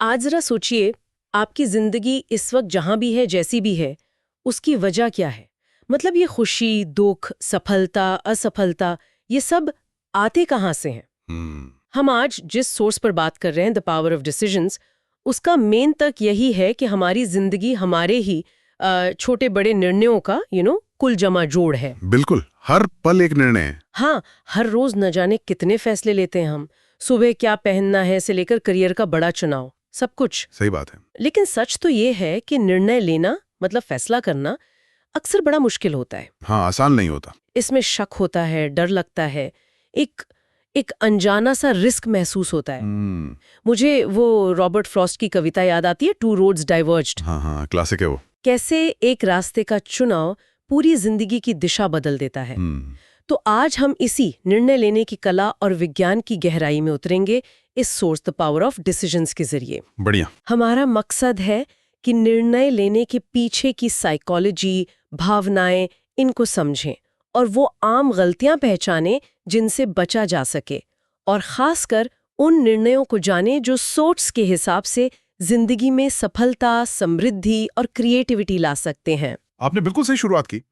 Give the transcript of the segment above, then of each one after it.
आज जरा सोचिए, आपकी जिंदगी इस वक्त जहां भी है, जैसी भी है, उसकी वजह क्या है? मतलब ये खुशी, दुख, सफलता, असफलता, ये सब आते कहाँ से हैं? हम्म। हम आज जिस सोर्स पर बात कर रहे हैं, द पावर ऑफ डिसीजंस, उसका मेन तक यही है कि हमारी जिंदगी हमारे ही छोटे बड़े निर्णयों का कुल जमा जोड़ है। बिल्कुल, हर पल एक निर्णय है। हाँ, हर रोज न जाने कितने फैसले लेते हैं हम। सुबह क्या पहनना है से लेकर करियर का बड़ा चुनाव, सब कुछ। सही बात है। लेकिन सच तो ये है कि निर्णय लेना मतलब फैसला करना अक्सर बड़ा मुश्किल होता है। हाँ, आसान नहीं होता। इसमें शक होता है, डर लगता है, एक एक अनजाना सा रिस्क महसूस होता है। मुझे वो रॉबर्ट फ्रॉस्ट की कविता याद आती है, टू रोड्स डाइवर्ज्ड। हाँ हाँ, क्लासिक है वो। कैसे एक रास्ते का चुनाव पूरी जिंदगी की दिशा बदल देता है। तो आज हम इसी निर्णय लेने की कला और विज्ञान की गहराई में उतरेंगे इस source the power of decisions के जरिए। बढ़िया। हमारा मकसद है कि निर्णय लेने के पीछे की साइकोलॉजी, भावनाएं, इनको समझें और वो आम गलतियां पहचानें जिनसे बचा जा सके, और खासकर उन निर्णयों को जानें जो सोच के हिसाब से जिंदगी में सफलता, समृद्धि और क्रिएटिविटी ला सकते हैं। आपने बिल्कुल सही शुरुआत की।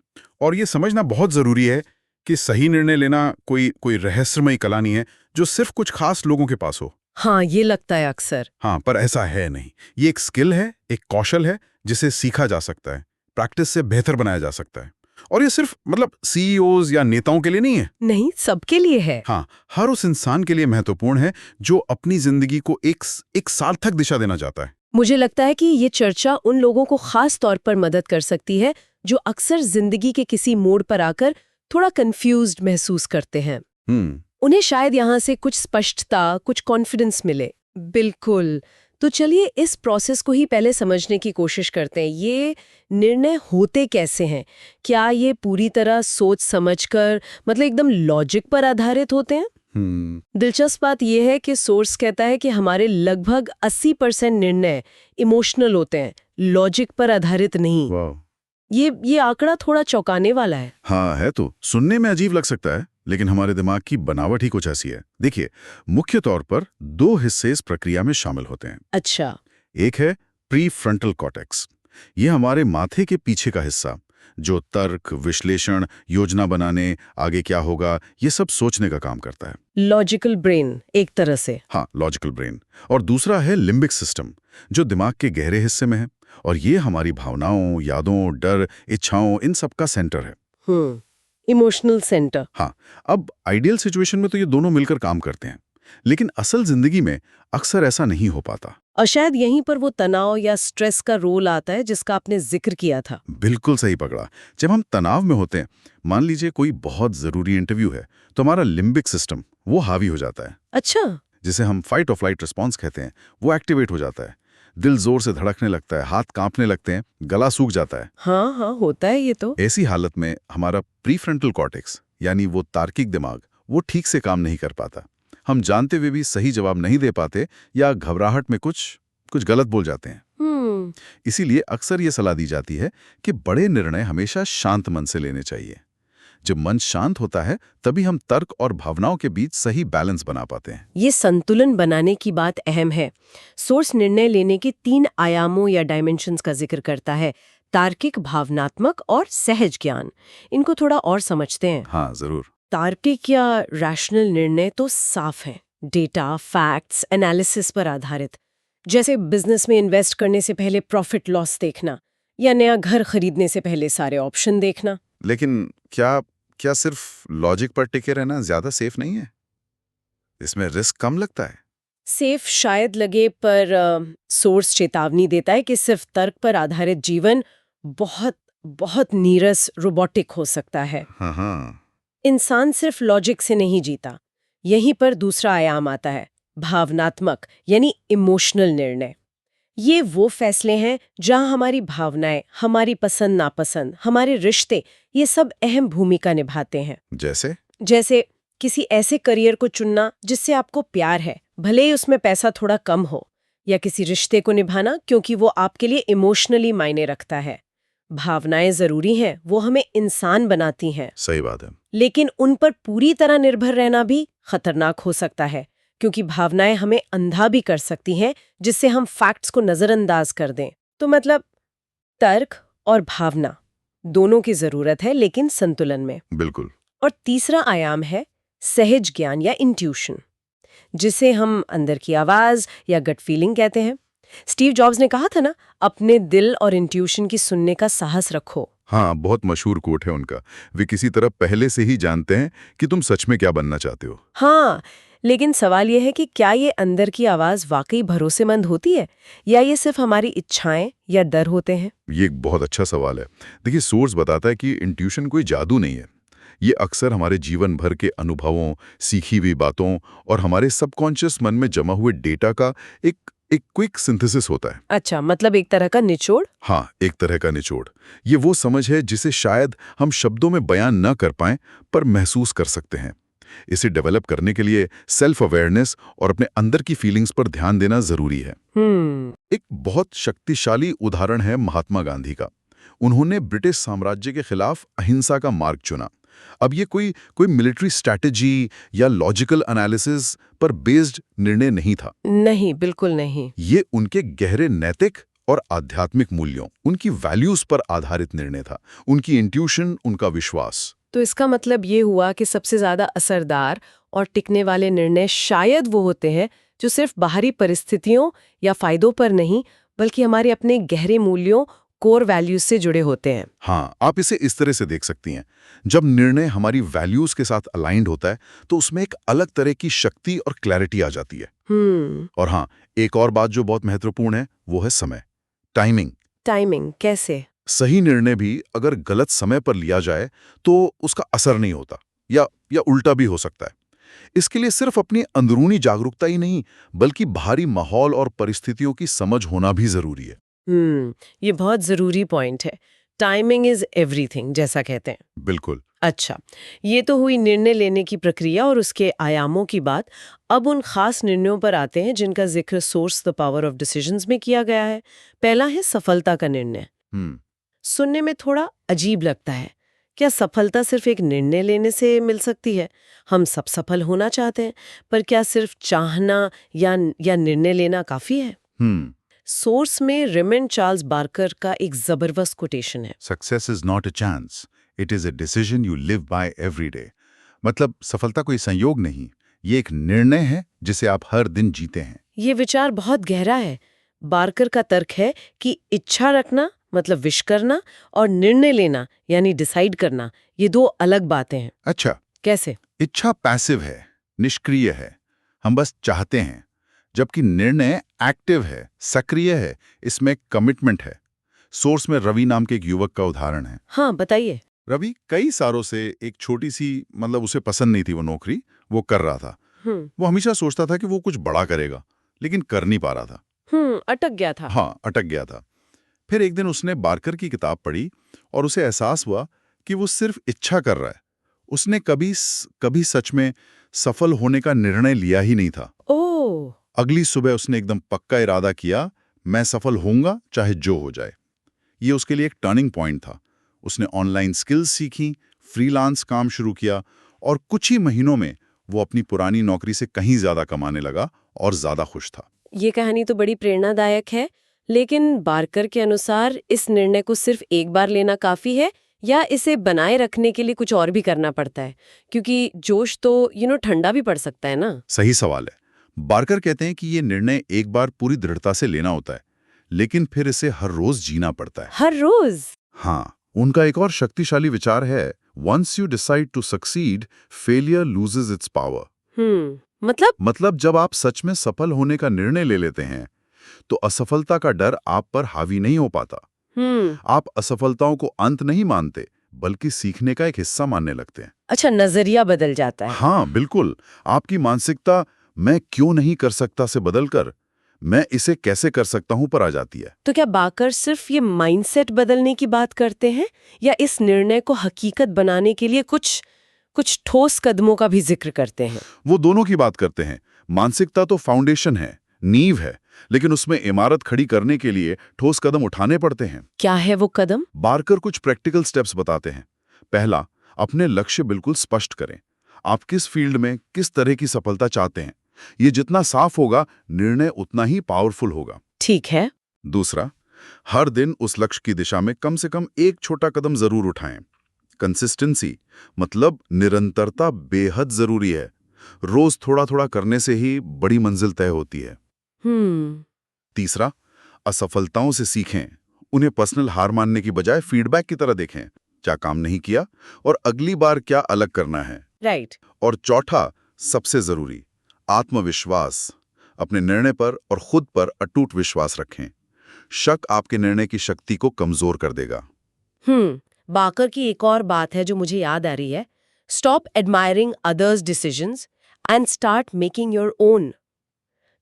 और ये समझना बहुत जरूरी है कि सही निर्णय लेना कोई कोई रहस्यमयी कला नहीं है जो सिर्फ कुछ खास लोगों के पास हो। हाँ, ये लगता है अक्सर। हाँ, पर ऐसा है नहीं। ये एक स्किल है, एक कौशल है जिसे सीखा जा सकता है, प्रैक्टिस से बेहतर बनाया जा सकता है। और ये सिर्फ सीईओज या नेताओं के लिए नहीं है। नहीं, सबके लिए है। हाँ, हर उस इंसान के लिए महत्वपूर्ण है जो अपनी जिंदगी को एक सार्थक दिशा देना चाहता है। मुझे लगता है कि ये चर्चा उन लोगों को खास तौर पर मदद कर सकती है जो अक्सर जिंदगी के किसी मोड़ पर आकर थोड़ा कंफ्यूज्ड महसूस करते हैं। उन्हें शायद यहाँ से कुछ स्पष्टता, कुछ कॉन्फिडेंस मिले। बिल्कुल। तो चलिए इस प्रोसेस को ही पहले समझने की कोशिश करते हैं। ये निर्णय होते कैसे हैं? क्या ये पूरी तरह सोच समझकर, मतलब एकदम लॉजिक पर आधारित होते हैं? दिलचस्प बात यह है कि सोर्स कहता है कि हमारे लगभग 80% निर्णय इमोशनल होते हैं, लॉजिक पर आधारित नहीं। ये आंकड़ा थोड़ा चौंकाने वाला है। हाँ, है तो। सुनने में अजीब लग सकता है, लेकिन हमारे दिमाग की बनावट ही कुछ ऐसी है। देखिए, मुख्य तौर पर दो हिस्से इस प्रक्रिया में शामिल होते हैं। अच्छा। एक है प्री फ्रंटल कॉर्टेक्स। ये हमारे माथे के पीछे का हिस्सा जो तर्क, विश्लेषण, योजना बनाने, आगे क्या होगा, ये सब सोचने का काम करता है। लॉजिकल ब्रेन एक तरह से। हाँ, लॉजिकल ब्रेन। और दूसरा है लिम्बिक सिस्टम, जो दिमाग के गहरे हिस्से में है, और ये हमारी भावनाओं, यादों, डर, इच्छाओं, इन सब का सेंटर है। Emotional centre. हाँ, अब आइडियल सिचुएशन में तो ये दोनों मिलकर काम करते हैं, लेकिन असल जिंदगी में अक्सर ऐसा नहीं हो पाता। और शायद यहीं पर वो तनाव या स्ट्रेस का रोल आता है जिसका आपने जिक्र किया था। बिल्कुल सही पकड़ा। जब हम तनाव में होते हैं, मान लीजिए कोई बहुत जरूरी इंटरव्यू है, तो हमारा लिम्बिक सिस्टम वो हावी हो जाता है। अच्छा। जिसे हम फाइट और फ्लाइट रिस्पॉन्स कहते हैं, वो एक्टिवेट हो जाता है। दिल जोर से धड़कने लगता है, हाथ कांपने लगते हैं, गला सूख जाता है। हाँ हाँ, होता है ये तो। ऐसी हालत में हमारा प्रीफ्रंटल कॉर्टेक्स, यानी वो तार्किक दिमाग, वो ठीक से काम नहीं कर पाता। हम जानते हुए भी सही जवाब नहीं दे पाते या घबराहट में कुछ गलत बोल जाते हैं। इसीलिए अक्सर ये सलाह दी जाती है कि बड़े निर्णय हमेशा शांत मन से लेने चाहिए। जब मन शांत होता है, तभी हम तर्क और भावनाओं के बीच सही बैलेंस बना पाते हैं। ये संतुलन बनाने की बात अहम है। सोर्स निर्णय लेने के 3 आयामों या डायमेंशंस का जिक्र करता है: तार्किक, भावनात्मक और सहज ज्ञान। इनको थोड़ा और समझते हैं। हाँ, जरूर। तार्किक या रैशनल निर्णय तो साफ है, डेटा, फैक्ट्स, एनालिसिस पर आधारित। जैसे बिजनेस में इन्वेस्ट करने से पहले प्रॉफिट लॉस देखना, या नया घर खरीदने से पहले सारे ऑप्शन देखना। लेकिन क्या सिर्फ लॉजिक पर टिके रहना ज्यादा सेफ नहीं है? इसमें रिस्क कम लगता है। सेफ शायद लगे, पर सोर्स चेतावनी देता है कि सिर्फ तर्क पर आधारित जीवन बहुत बहुत नीरस, रोबोटिक हो सकता है। हाँ। इंसान सिर्फ लॉजिक से नहीं जीता। यहीं पर दूसरा आयाम आता है, भावनात्मक यानी इमोशनल निर्णय। ये वो फैसले हैं जहां हमारी भावनाएं, हमारी पसंद नापसंद, हमारे रिश्ते, ये सब अहम भूमिका निभाते हैं। जैसे किसी ऐसे करियर को चुनना जिससे आपको प्यार है, भले ही उसमें पैसा थोड़ा कम हो, या किसी रिश्ते को निभाना क्योंकि वो आपके लिए इमोशनली मायने रखता है। भावनाएं जरूरी हैं, वो हमें इंसान बनाती हैं। सही बात है। लेकिन उन पर पूरी तरह निर्भर रहना भी खतरनाक हो सकता है, क्योंकि भावनाएं हमें अंधा भी कर सकती हैं, जिससे हम फैक्ट्स को नजरअंदाज कर दें। तो मतलब तर्क और भावना दोनों की जरूरत है, लेकिन संतुलन में। बिल्कुल। और तीसरा आयाम है सहज ज्ञान या इंट्यूशन, जिसे हम अंदर की आवाज या गट फीलिंग कहते हैं। स्टीव जॉब्स ने कहा था ना, अपने दिल और इंट्यूशन की सुनने का साहस रखो। हाँ, बहुत मशहूर कोट है उनका। वे किसी तरह पहले से ही जानते हैं कि तुम सच में क्या बनना चाहते हो। हाँ, लेकिन सवाल यह है कि क्या ये अंदर की आवाज वाकई भरोसेमंद होती है, या ये सिर्फ हमारी इच्छाएं या डर होते हैं? ये एक बहुत अच्छा सवाल है। देखिए, सोर्स बताता है कि इंट्यूशन कोई जादू नहीं है। ये अक्सर हमारे जीवन भर के अनुभवों, सीखी हुई बातों और हमारे सबकॉन्शियस मन में जमा हुए डेटा का एक क्विक सिंथेसिस होता है। अच्छा, मतलब एक तरह का निचोड़? हाँ, एक तरह का निचोड़। ये वो समझ है जिसे शायद हम शब्दों में बयान न कर पाएं, पर महसूस कर सकते हैं। इसे डेवलप करने के लिए सेल्फ अवेयरनेस और अपने अंदर की फीलिंग्स पर ध्यान देना जरूरी है। एक बहुत शक्तिशाली उदाहरण है महात्मा गांधी का। उन्होंने ब्रिटिश साम्राज्य के खिलाफ अहिंसा का मार्ग चुना। अब ये कोई मिलिट्री स्ट्रैटेजी या लॉजिकल एनालिसिस पर बेस्ड निर्णय नहीं था। नहीं, बिल्कुल नहीं। ये उनके गहरे नैतिक और आध्यात्मिक मूल्यों, उनकी वैल्यूज पर आधारित निर्णय था। उनकी इंट्यूशन, उनका विश्वास। तो इसका मतलब ये हुआ कि सबसे ज्यादा असरदार और टिकने वाले निर्णय शायद वो होते हैं जो सिर्फ बाहरी परिस्थितियों या फायदों पर नहीं, बल्कि हमारे अपने गहरे मूल्यों, कोर वैल्यूज से जुड़े होते हैं। हाँ, आप इसे इस तरह से देख सकती हैं। जब निर्णय हमारी वैल्यूज के साथ अलाइंड होता है तो उसमें एक अलग तरह की शक्ति और क्लैरिटी आ जाती है। और हाँ, एक और बात जो बहुत महत्वपूर्ण है वो है समय, टाइमिंग। टाइमिंग कैसे? सही निर्णय भी अगर गलत समय पर लिया जाए तो उसका असर नहीं होता, या उल्टा भी हो सकता है। इसके लिए सिर्फ अपनी अंदरूनी जागरूकता ही नहीं, बल्कि बाहरी माहौल और परिस्थितियों की समझ होना भी जरूरी है। ये बहुत जरूरी पॉइंट है। टाइमिंग इज एवरीथिंग, जैसा कहते हैं। बिल्कुल। अच्छा, ये तो हुई निर्णय लेने की प्रक्रिया और उसके आयामों की बात। अब उन खास निर्णयों पर आते हैं जिनका जिक्र source the power of decisions में किया गया है। पहला है सफलता का निर्णय। सुनने में थोड़ा अजीब लगता है। क्या सफलता सिर्फ एक निर्णय लेने से मिल सकती है? हम सब सफल होना चाहते हैं, पर क्या सिर्फ चाहना या निर्णय लेना काफी है? सोर्स में रेमंड चार्ल्स बार्कर का एक जबरदस्त कोटेशन है। Success is not a chance, it is a decision you live by every day. मतलब सफलता कोई संयोग नहीं, ये एक निर्णय है जिसे आप हर दिन जीते हैं। ये विचार बहुत गहरा है। बार्कर का तर्क है कि इच्छा रखना मतलब विश करना और निर्णय लेना यानी डिसाइड करना, ये दो अलग बातें हैं। अच्छा, कैसे? इच्छा पैसिव है, निष्क्रिय है, हम बस चाहते हैं, जबकि निर्णय एक्टिव है, सक्रिय है, इसमें कमिटमेंट है। सोर्स में रवि नाम के एक युवक का उदाहरण है। हाँ, बताइए। रवि कई सालों से एक छोटी सी, मतलब उसे पसंद नहीं थी वो नौकरी वो कर रहा था। वो हमेशा सोचता था कि वो कुछ बड़ा करेगा, लेकिन कर नहीं पा रहा था। अटक गया था। हाँ, अटक गया था। फिर एक दिन उसने बार्कर की किताब पढ़ी और उसे एहसास हुआ कि वो सिर्फ इच्छा कर रहा है। उसने कभी सच में सफल होने का निर्णय लिया ही नहीं था। ओह! अगली सुबह उसने एकदम पक्का इरादा किया, मैं सफल होऊंगा चाहे जो हो जाए। ये उसके लिए एक टर्निंग पॉइंट था। उसने ऑनलाइन स्किल्स सीखी, फ्रीलांस काम शुरू किया और कुछ ही महीनों में वो अपनी पुरानी नौकरी से कहीं ज्यादा कमाने लगा और ज्यादा खुश था। ये कहानी तो बड़ी प्रेरणादायक है, लेकिन बार्कर के अनुसार इस निर्णय को सिर्फ एक बार लेना काफी है या इसे बनाए रखने के लिए कुछ और भी करना पड़ता है? क्योंकि जोश तो ठंडा भी पड़ सकता है ना। सही सवाल है। बार्कर कहते हैं कि ये निर्णय एक बार पूरी दृढ़ता से लेना होता है, लेकिन फिर इसे हर रोज जीना पड़ता है। हर रोज? हाँ, उनका एक और शक्तिशाली विचार है, once you decide to succeed, failure loses its power. मतलब जब आप सच में सफल होने का निर्णय ले लेते हैं तो असफलता का डर आप पर हावी नहीं हो पाता। आप असफलताओं को अंत नहीं मानते, बल्कि सीखने का एक हिस्सा मानने लगते हैं। अच्छा, नजरिया बदल जाता है। हाँ, बिल्कुल। आपकी मानसिकता मैं क्यों नहीं कर सकता से बदलकर मैं इसे कैसे कर सकता हूं पर आ जाती है। तो क्या बार्कर सिर्फ ये माइंडसेट बदलने की बात करते हैं, या इस निर्णय को हकीकत बनाने के लिए कुछ ठोस कदमों का भी जिक्र करते हैं? वो दोनों की बात करते हैं। मानसिकता तो फाउंडेशन है, नींव है, लेकिन उसमें इमारत खड़ी करने के लिए ठोस कदम उठाने पड़ते हैं। क्या है वो कदम? बार्कर कुछ प्रैक्टिकल स्टेप्स बताते हैं। पहला, अपने लक्ष्य बिल्कुल स्पष्ट करें। आप किस फील्ड में किस तरह की सफलता चाहते हैं, ये जितना साफ होगा, निर्णय उतना ही पावरफुल होगा। ठीक है। दूसरा, हर दिन उस लक्ष्य की दिशा में कम से कम एक छोटा कदम जरूर उठाएं। कंसिस्टेंसी मतलब निरंतरता बेहद जरूरी है। रोज थोड़ा थोड़ा करने से ही बड़ी मंजिल तय होती है। तीसरा, असफलताओं से सीखें। उन्हें पर्सनल हार मानने की बजाय फीडबैक की तरह देखें। क्या काम नहीं किया और अगली बार क्या अलग करना है। राइट। और चौथा, सबसे जरूरी, आत्मविश्वास। अपने निर्णय पर और खुद पर अटूट विश्वास रखें। शक आपके निर्णय की शक्ति को कमजोर कर देगा। बाकर की एक और बात है जो मुझे याद आ रही है। Stop admiring others decisions and start making your own.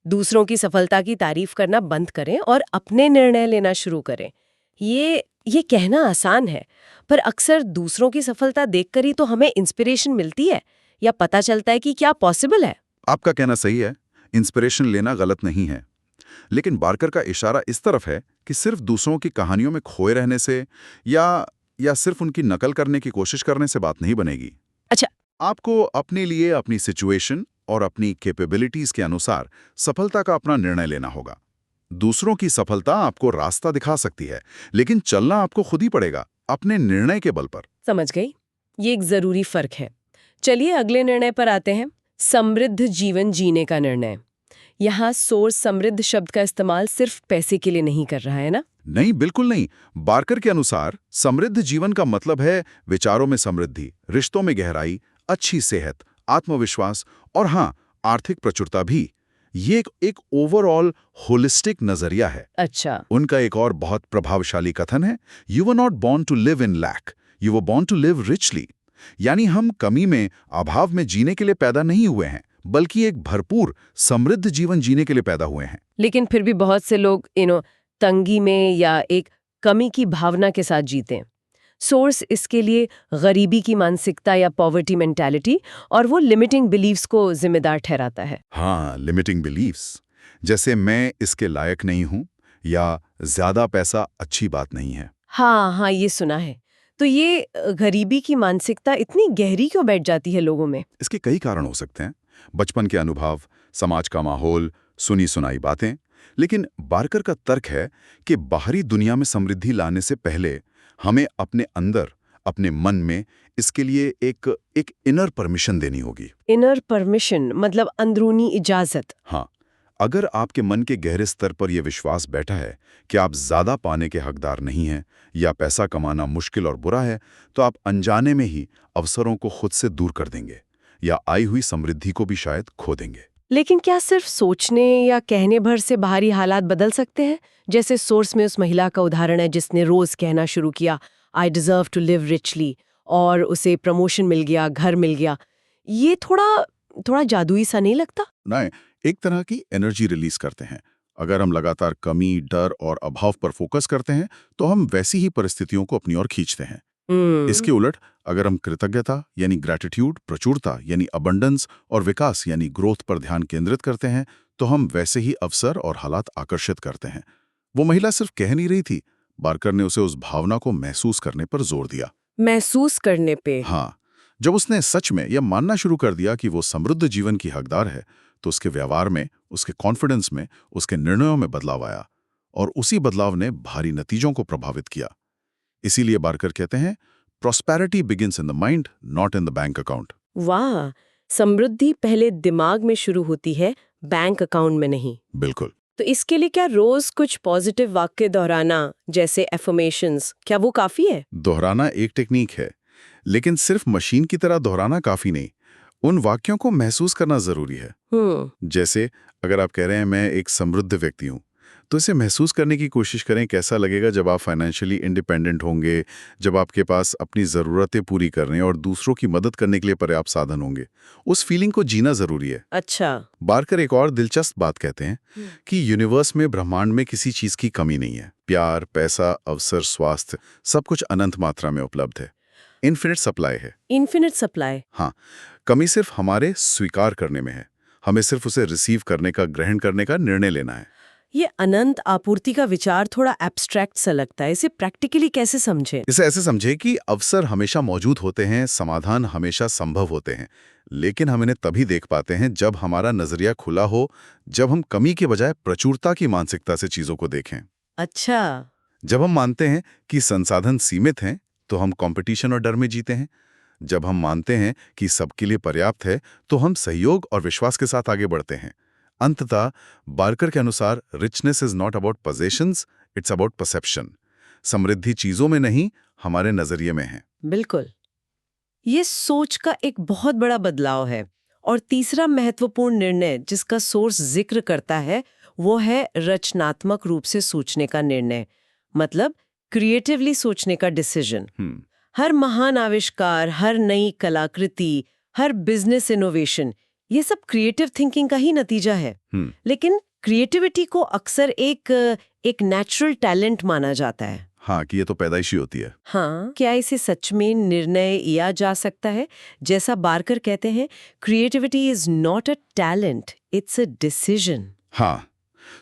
दूसरों की सफलता की तारीफ करना बंद करें और अपने निर्णय लेना शुरू करें। ये कहना आसान है, पर अक्सर दूसरों की सफलता देखकर ही तो हमें इंस्पिरेशन मिलती है या पता चलता है कि क्या पॉसिबल है। आपका कहना सही है, इंस्पिरेशन लेना गलत नहीं है, लेकिन बार्कर का इशारा इस तरफ है कि सिर्फ दूसरों की कहानियों में खोए रहने से या सिर्फ उनकी नकल करने की कोशिश करने से बात नहीं बनेगी। अच्छा। आपको अपने लिए, अपनी सिचुएशन और अपनी कैपेबिलिटीज के अनुसार सफलता का अपना निर्णय लेना होगा। दूसरों की सफलता आपको रास्ता दिखा सकती है, लेकिन चलना आपको खुद ही पड़ेगा, अपने निर्णय के बल पर। समझ गई। ये एक जरूरी फर्क है। चलिए अगले निर्णय पर आते हैं। समृद्ध जीवन जीने का निर्णय। यहाँ सोर्स समृद्ध शब्द का इस्तेमाल सिर्फ पैसे के लिए नहीं कर रहा है ना? नहीं, बिल्कुल नहीं। बार्कर के अनुसार समृद्ध जीवन का मतलब है विचारों में समृद्धि, रिश्तों में गहराई, अच्छी सेहत, आत्मविश्वास और हाँ, आर्थिक प्रचुरता भी। ये एक ओवरऑल होलिस्टिक नजरिया है। अच्छा। उनका एक और बहुत प्रभावशाली कथन है, you were not born to live in lack, you were born to live richly. यानी हम कमी में, अभाव में जीने के लिए पैदा नहीं हुए हैं, बल्कि एक भरपूर समृद्ध जीवन जीने के लिए पैदा हुए हैं। लेकिन फिर भी बहुत से लोग तंगी में या एक कमी की भावना के साथ जीते हैं। सोर्स इसके लिए गरीबी की मानसिकता या पॉवर्टी मेंटालिटी और वो लिमिटिंग बिलीव्स को जिम्मेदार ठहराता है। हाँ, लिमिटिंग बिलीव्स, जैसे मैं इसके लायक नहीं हूं या ज्यादा पैसा अच्छी बात नहीं है। हाँ, ये सुना है। तो ये गरीबी की मानसिकता इतनी गहरी क्यों बैठ जाती है लोगों में? इसके कई कारण हो सकते हैं। बचपन के अनुभव, समाज का माहौल, सुनी सुनाई बातें। लेकिन बार्कर का तर्क है कि बाहरी दुनिया में समृद्धि लाने से पहले हमें अपने अंदर, अपने मन में इसके लिए एक इनर परमिशन देनी होगी। इनर परमिशन मतलब अंदरूनी इजाजत। हाँ, अगर आपके मन के गहरे स्तर पर यह विश्वास बैठा है कि आप ज्यादा पाने के हकदार नहीं हैं या पैसा कमाना मुश्किल और बुरा है, तो आप अनजाने में ही अवसरों को खुद से दूर कर देंगे या आई हुई समृद्धि को भी शायद खो देंगे। लेकिन क्या सिर्फ सोचने या कहने भर से बाहरी हालात बदल सकते हैं? जैसे सोर्स में उस महिला का उदाहरण है जिसने रोज कहना शुरू किया, I deserve to live richly, और उसे प्रमोशन मिल गया, घर मिल गया। ये थोड़ा जादुई सा नहीं लगता? नहीं, एक तरह की एनर्जी रिलीज करते हैं। अगर हम लगातार कमी, डर और अभाव पर फोकस करते हैं तो हम वैसी ही परिस्थितियों को अपनी ओर खींचते हैं। इसके उलट अगर हम कृतज्ञता यानी ग्रैटिट्यूड, प्रचुरता यानी अबंडेंस और विकास यानी ग्रोथ पर ध्यान केंद्रित करते हैं तो हम वैसे ही अवसर और हालात आकर्षित करते हैं। वो महिला सिर्फ कह नहीं रही थी, बार्कर ने उसे उस भावना को महसूस करने पर जोर दिया। महसूस करने पे? हाँ, जब उसने सच में यह मानना शुरू कर दिया कि वो समृद्ध जीवन की हकदार है, तो उसके व्यवहार में, उसके कॉन्फिडेंस में, उसके निर्णयों में बदलाव आया और उसी बदलाव ने भारी नतीजों को प्रभावित किया। इसीलिए बार्कर कहते हैं, prosperity begins in the mind, not in the bank account. वाह, समृद्धि पहले दिमाग में शुरू होती है, बैंक अकाउंट में नहीं। बिल्कुल। तो इसके लिए क्या रोज कुछ पॉजिटिव वाक्य दोहराना, जैसे एफर्मेशंस, क्या वो काफी है? दोहराना एक टेक्निक है, लेकिन सिर्फ मशीन की तरह दोहराना काफी नहीं। उन वाक्यों को महसूस करना जरूरी है। जैसे अगर आप कह रहे हैं मैं एक समृद्ध व्यक्ति हूं, तो इसे महसूस करने की कोशिश करें कैसा लगेगा जब आप फाइनेंशियली इंडिपेंडेंट होंगे, जब आपके पास अपनी ज़रूरतें पूरी करने और दूसरों की मदद करने के लिए पर्याप्त साधन होंगे। उस फीलिंग को जीना ज़रूरी है। अच्छा। बार्कर एक और दिलचस्प बात कहते हैं कि यूनिवर्स में, ब्रह्मांड में किसी चीज़ की कमी नहीं है। प्यार, पैसा, अवसर, स्वास्थ्य, सब कुछ अनंत मात्रा में उपलब्ध है। इन्फिनिट सप्लाई है। Infinite supply? हाँ, कमी सिर्फ हमारे स्वीकार करने में है। हमें सिर्फ उसे रिसीव करने का, ग्रहण करने का निर्णय लेना है। ये अनंत आपूर्ति का विचार थोड़ा एब्स्ट्रैक्ट सा लगता है। इसे प्रैक्टिकली कैसे समझें? इसे ऐसे समझे कि अवसर हमेशा मौजूद होते हैं, समाधान हमेशा संभव होते हैं, लेकिन हम इन्हें तभी देख पाते हैं जब हमारा नजरिया खुला हो, जब हम कमी के बजाय प्रचुरता की मानसिकता से चीजों को देखें। अच्छा। जब हम मानते हैं कि संसाधन सीमित हैं, तो हम कंपटीशन और डर में जीते हैं। जब हम मानते हैं कि सबके लिए पर्याप्त है, तो हम सहयोग और विश्वास के साथ आगे बढ़ते हैं। अंततः बार्कर के अनुसार richness is not about possessions, it's about perception. समृद्धि चीजों में नहीं, हमारे नजरिए में है। बिल्कुल। ये सोच का एक बहुत बड़ा बदलाव है। और तीसरा महत्वपूर्ण निर्णय जिसका सोर्स जिक्र करता है वो है रचनात्मक रूप से सोचने का निर्णय, मतलब क्रिएटिवली सोचने का डिसीजन। हर महान आविष्कार, हर नई कलाकृति, हर बिजनेस इनोवेशन, ये सब क्रिएटिव थिंकिंग का ही नतीजा है। लेकिन क्रिएटिविटी को अक्सर एक नेचुरल टैलेंट माना जाता है। हाँ, कि ये तो पैदाइशी होती है। हाँ, क्या इसे सच में निर्णय लिया जा सकता है? जैसा बार्कर कहते हैं, creativity is not a talent, it's a decision. हाँ,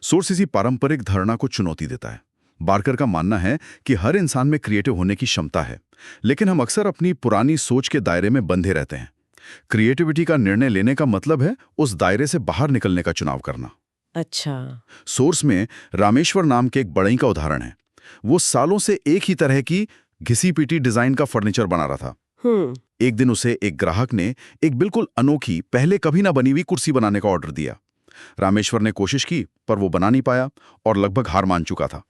सोर्स इसी पारंपरिक धारणा को चुनौती देता है। बार्कर का मानना है कि हर इंसान में क्रिएटिव होने की क्षमता है, लेकिन हम अक्सर अपनी पुरानी सोच के दायरे में बंधे रहते हैं। क्रिएटिविटी का निर्णय लेने का मतलब है उस दायरे से बाहर निकलने का चुनाव करना। अच्छा। सोर्स में रामेश्वर नाम के एक बढ़ई का उदाहरण है। वो सालों से एक ही तरह की घिसी-पिटी डिजाइन का फर्नीचर बना रहा था। एक दिन उसे एक ग्राहक ने एक बिल्कुल अनोखी, पहले कभी ना बनी हुई कुर्सी बनाने का ऑर्डर दिया। रामेश्वर ने कोशिश की, पर वो बना नहीं पाया और लगभग हार मान चुका था।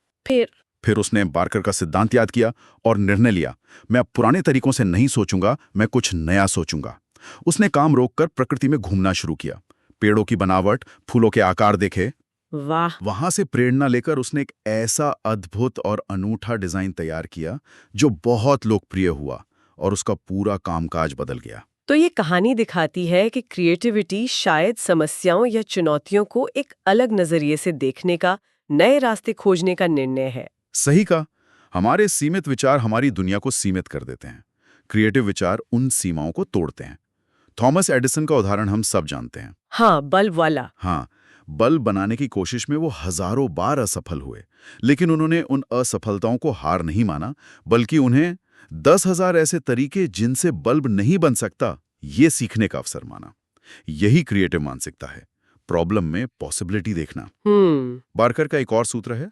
फिर उसने बार्कर का सिद्धांत याद किया और निर्णय लिया, मैं अब पुराने तरीकों से नहीं सोचूंगा, मैं कुछ नया सोचूंगा। उसने काम रोककर प्रकृति में घूमना शुरू किया, पेड़ों की बनावट, फूलों के आकार देखे। वाह। वहां से प्रेरणा लेकर उसने एक ऐसा अद्भुत और अनूठा डिजाइन तैयार किया जो बहुत लोकप्रिय हुआ और उसका पूरा कामकाज बदल गया। तो ये कहानी दिखाती है कि क्रिएटिविटी शायद समस्याओं या चुनौतियों को एक अलग नजरिए से देखने का, नए रास्ते खोजने का निर्णय है। सही कहा, हमारे सीमित विचार हमारी दुनिया को सीमित कर देते हैं। क्रिएटिव विचार उन सीमाओं को तोड़ते हैं। थॉमस एडिसन का उदाहरण हम सब जानते हैं। हाँ, बल्ब वाला। हाँ, बल्ब बनाने की कोशिश में वो हजारों बार असफल हुए, लेकिन उन्होंने उन असफलताओं को हार नहीं माना, बल्कि उन्हें 10,000 ऐसे तरीके जिनसे बल्ब नहीं बन सकता, ये सीखने का अवसर माना। यही क्रिएटिव मानसिकता है, प्रॉब्लम में पॉसिबिलिटी देखना। बार्कर का एक और सूत्र है,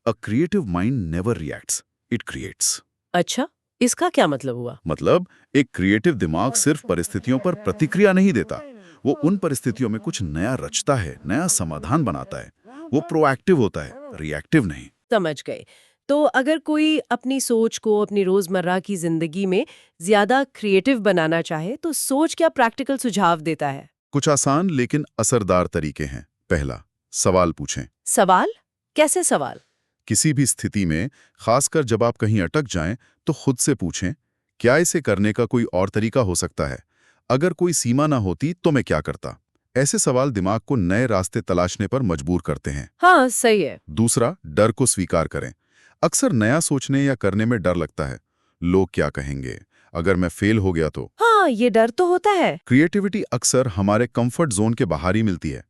a creative mind never reacts, it creates. अच्छा, इसका क्या मतलब हुआ? मतलब एक क्रिएटिव दिमाग सिर्फ परिस्थितियों पर प्रतिक्रिया नहीं देता, वो उन परिस्थितियों में कुछ नया रचता है, नया समाधान बनाता है। वो प्रोएक्टिव होता है, रिएक्टिव नहीं। समझ गए। तो अगर कोई अपनी सोच को अपनी रोजमर्रा की जिंदगी में ज्यादा क्रिएटिव बनाना चाहे तो सोच क्या प्रैक्टिकल सुझाव देता है? कुछ आसान लेकिन असरदार तरीके हैं। पहला, सवाल पूछें। सवाल? कैसे सवाल? किसी भी स्थिति में, खासकर जब आप कहीं अटक जाएं, तो खुद से पूछें, क्या इसे करने का कोई और तरीका हो सकता है? अगर कोई सीमा ना होती तो मैं क्या करता? ऐसे सवाल दिमाग को नए रास्ते तलाशने पर मजबूर करते हैं। हाँ, सही है। दूसरा, डर को स्वीकार करें। अक्सर नया सोचने या करने में डर लगता है। लोग क्या कहेंगे? अगर मैं फेल हो गया तो? हाँ, ये डर तो होता है। क्रिएटिविटी अक्सर हमारे कंफर्ट जोन के बाहर ही मिलती है।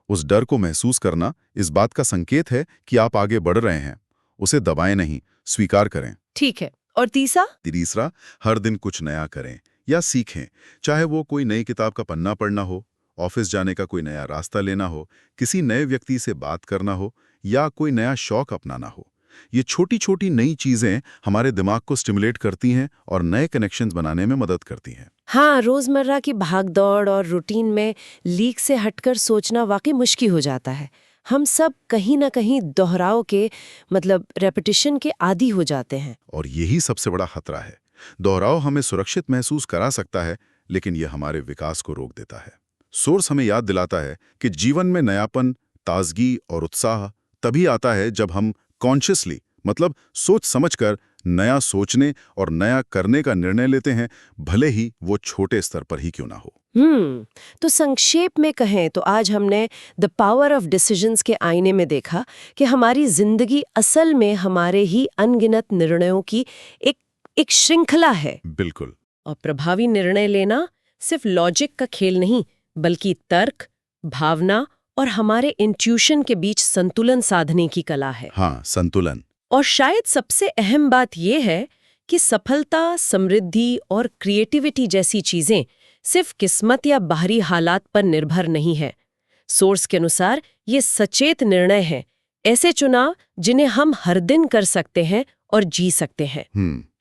उस डर को महसूस करना इस बात का संकेत है कि आप आगे बढ़ रहे हैं। उसे दबाएं नहीं, स्वीकार करें। ठीक है। और तीसरा, हर दिन कुछ नया करें या सीखें। चाहे वो कोई नई किताब का पन्ना पढ़ना हो, ऑफिस जाने का कोई नया रास्ता लेना हो, किसी नए व्यक्ति से बात करना हो या कोई नया शौक अपनाना हो। ये छोटी छोटी नई चीजें हमारे दिमाग को स्टिमुलेट करती हैं और नए कनेक्शंस बनाने में मदद करती हैं। हाँ, रोजमर्रा की भागदौड़ और रूटीन में लीक से हटकर सोचना वाकई मुश्किल हो जाता है। हम सब कहीं ना कहीं दोहराव के, मतलब रेपिटिशन के आदी हो जाते हैं। और यही सबसे बड़ा खतरा है। दोहराव हमें सुरक्षित महसूस करा सकता है, लेकिन यह हमारे विकास को रोक देता है। सोर्स हमें याद दिलाता है कि जीवन में नयापन, ताजगी और उत्साह तभी आता है जब हम कॉन्शियसली, मतलब सोच समझकर नया सोचने और नया करने का निर्णय लेते हैं, भले ही वो छोटे स्तर पर ही क्यों ना हो। तो संक्षेप में कहें तो आज हमने द पावर ऑफ डिसीजंस के आईने में देखा कि हमारी जिंदगी असल में हमारे ही अनगिनत निर्णयों की एक श्रृंखला है। बिल्कुल। और प्रभावी निर्णय लेना सिर्फ लॉजिक का खेल नहीं, बल्कि तर्क, भावना और हमारे इंट्यूशन के बीच संतुलन साधने की कला है। हाँ, संतुलन। और शायद सबसे अहम बात यह है कि सफलता, समृद्धि और क्रिएटिविटी जैसी चीजें सिर्फ किस्मत या बाहरी हालात पर निर्भर नहीं है। सोर्स के अनुसार ये सचेत निर्णय हैं, ऐसे चुनाव जिन्हें हम हर दिन कर सकते हैं और जी सकते हैं।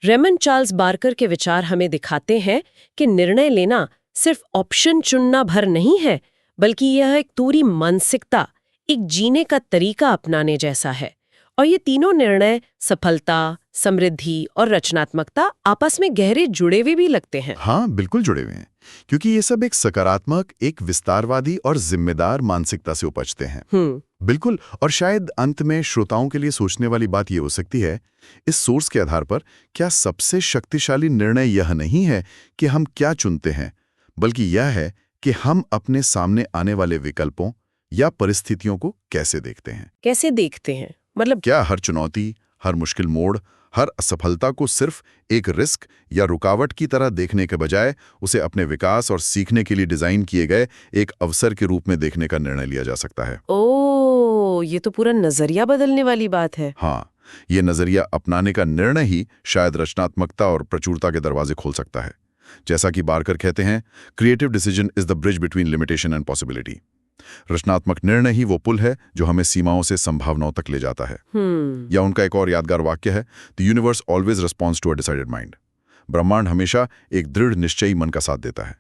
रेमंड चार्ल्स बार्कर के विचार हमें दिखाते हैं कि निर्णय लेना सिर्फ ऑप्शन चुनना भर नहीं है, बल्कि यह एक पूरी मानसिकता, एक जीने का तरीका अपनाने जैसा है। और ये तीनों निर्णय सफलता, समृद्धि और रचनात्मकता आपस में गहरे जुड़े हुए भी लगते हैं। हाँ, बिल्कुल जुड़े हुए हैं, क्योंकि ये सब एक सकारात्मक, एक विस्तारवादी और जिम्मेदार मानसिकता से उपजते हैं। बिल्कुल। और शायद अंत में श्रोताओं के लिए सोचने वाली बात ये हो सकती है, इस सोर्स के आधार पर क्या सबसे शक्तिशाली निर्णय यह नहीं है कि हम क्या चुनते हैं, बल्कि यह है कि हम अपने सामने आने वाले विकल्पों या परिस्थितियों को कैसे देखते हैं। कैसे देखते हैं मतलब? क्या हर चुनौती, हर मुश्किल मोड़, हर असफलता को सिर्फ एक रिस्क या रुकावट की तरह देखने के बजाय उसे अपने विकास और सीखने के लिए डिजाइन किए गए एक अवसर के रूप में देखने का निर्णय लिया जा सकता है। ओह, ये तो पूरा नजरिया बदलने वाली बात है। हाँ, ये नजरिया अपनाने का निर्णय ही शायद रचनात्मकता और प्रचुरता के दरवाजे खोल सकता है। जैसा कि बार्कर कहते हैं, creative decision is the bridge between limitation and possibility. रचनात्मक निर्णय ही वो पुल है जो हमें सीमाओं से संभावनाओं तक ले जाता है। या उनका एक और यादगार वाक्य है, the universe always responds to a decided mind. ब्रह्मांड हमेशा एक दृढ़ निश्चयी मन का साथ देता है।